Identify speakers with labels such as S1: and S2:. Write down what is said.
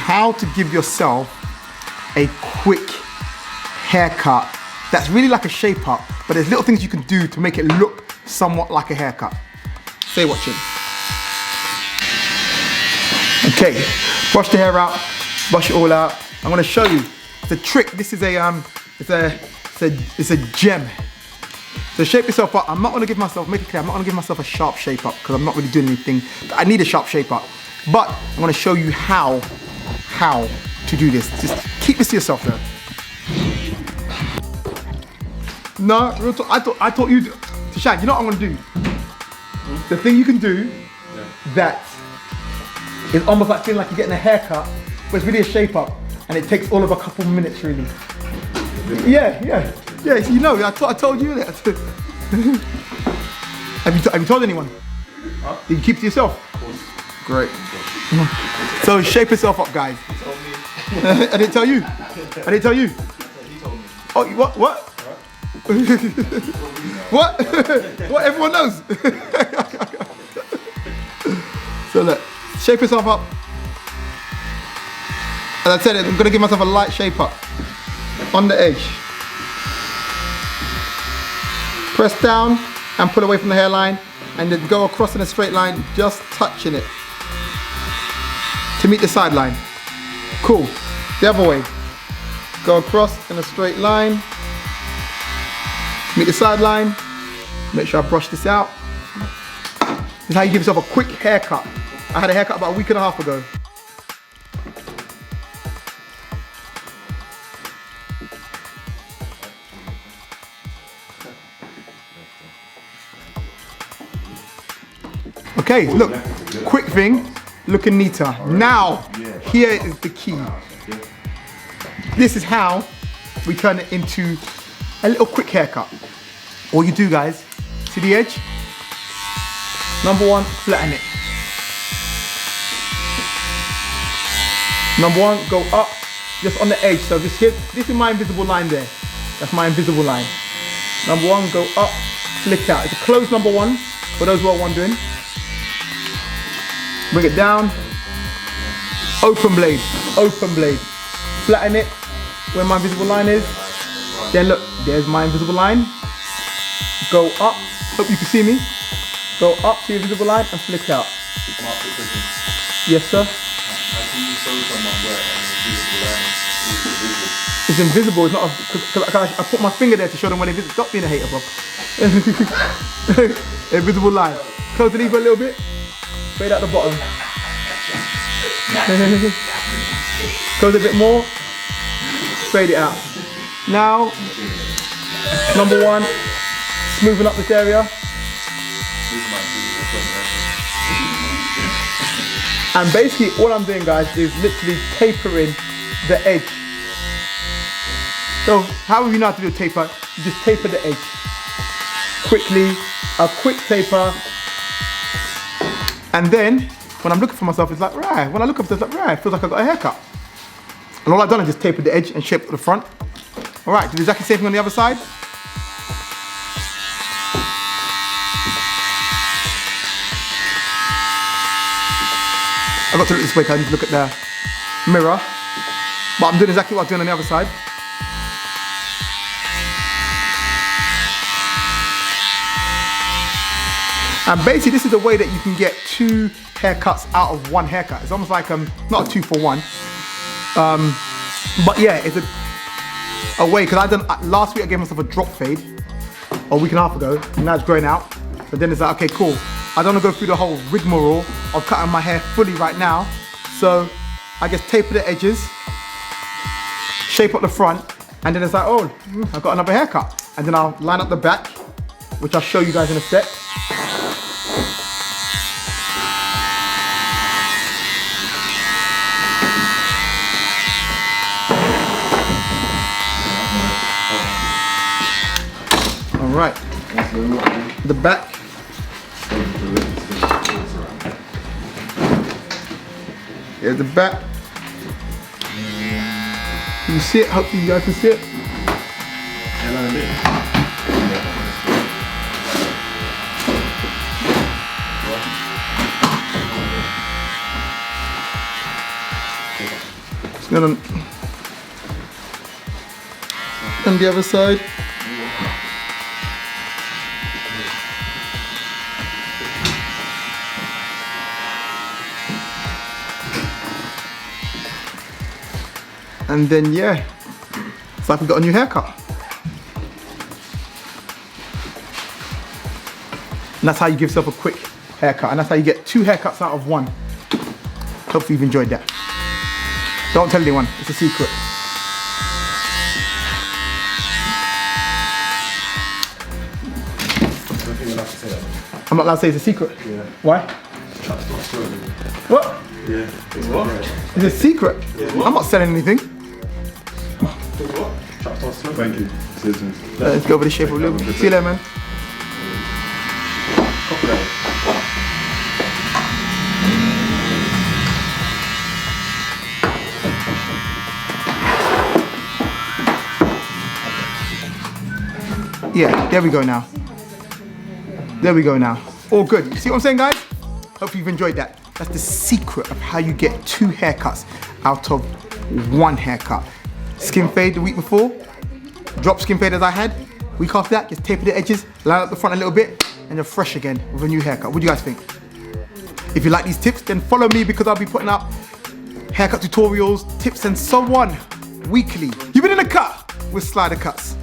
S1: how to give yourself a quick haircut that's really like a shape up, but there's little things you can do to make it look somewhat like a haircut. Stay watching. Okay, brush the hair out, brush it all out. I'm gonna show you the trick. This is it's a gem. So shape yourself up. I'm not gonna give myself, make it clear, I'm not gonna give myself a sharp shape up because I'm not really doing anything. I need a sharp shape up. But I'm gonna show you how to do this. Just keep this to yourself though. No, real talk, I taught you, Tashan, you know what I'm gonna do? The thing you can do that is almost like feeling like you're getting a haircut, but it's really a shape up, and it takes all of a couple minutes really. Yeah, so you know, I told you that. Have you told anyone? Huh? Did you keep it to yourself? Of course. Great. So shape yourself up, guys. He told me. I didn't tell you. I didn't tell you. He told me. Oh, what? What? What? Everyone knows. So look, shape yourself up. As I said, I'm gonna give myself a light shape up on the edge. Press down and pull away from the hairline, and then go across in a straight line, just touching it to meet the sideline. Cool. The other way. Go across in a straight line, meet the sideline. Make sure I brush this out. This is how you give yourself a quick haircut. I had a haircut about a week and a half ago. Okay, look, quick thing, looking neater. Now, here is the key. This is how we turn it into a little quick haircut. All you do, guys, see the edge? Number one, flatten it. Number one, go up, just on the edge. So just hit, this is my invisible line there. That's my invisible line. Number one, go up, flick out. It's a closed number one, for those who are wondering. Bring it down, open blade, flatten it where my invisible line is. Then look, there's my invisible line. Go up, hope you can see me. Go up to your invisible line and flick out. Yes, sir. It's invisible, it's not I put my finger there to show them when it's invisible. Stop being a hater, bro. Invisible line. Close the lever a little bit. Fade out the bottom. Close it a bit more. Fade it out. Now, number one, smoothing up this area. And basically all I'm doing, guys, is literally tapering the edge. So however you know how to do a taper, you just taper the edge. Quickly, a quick taper. And then, when I'm looking for myself, it's like, right. When I look up, it's like, right, it feels like I got a haircut. And all I've done is just tapered the edge and shaped the front. All right, do exactly the same thing on the other side. I've got to look this way because I need to look at the mirror. But I'm doing exactly what I'm doing on the other side. And basically this is a way that you can get two haircuts out of one haircut. It's almost like not a 2 for 1. But yeah, it's a way, because last week I gave myself a drop fade a week and a half ago, and now it's growing out. So then it's like, okay, cool. I don't want to go through the whole rigmarole of cutting my hair fully right now. So I just taper the edges, shape up the front, and then it's like, oh, I've got another haircut. And then I'll line up the back, which I'll show you guys in a sec. All right, the back. Here's the back. You see it? Hopefully you guys can see it. Just gonna on the other side. And then yeah, it's like we got a new haircut. And that's how you give yourself a quick haircut, and that's how you get 2 haircuts out of 1. Hopefully you've enjoyed that. Don't tell anyone, it's a secret. I'm not allowed to say it's a secret.
S2: Yeah.
S1: Why? What?
S2: Yeah. It's what?
S1: It's a secret.
S2: Yeah.
S1: I'm not selling anything.
S2: Thank you.
S1: Let's go over the shape of a little. See you later, man. Yeah, there we go now. There we go now. All good. You see what I'm saying, guys? Hope you've enjoyed that. That's the secret of how you get 2 haircuts out of 1 haircut. Skin fade the week before, drop skin fade as I had. Week after that, just taper the edges, line up the front a little bit, and you're fresh again with a new haircut. What do you guys think? If you like these tips, then follow me because I'll be putting up haircut tutorials, tips, and so on weekly. You've been in the cut with Slidercuts.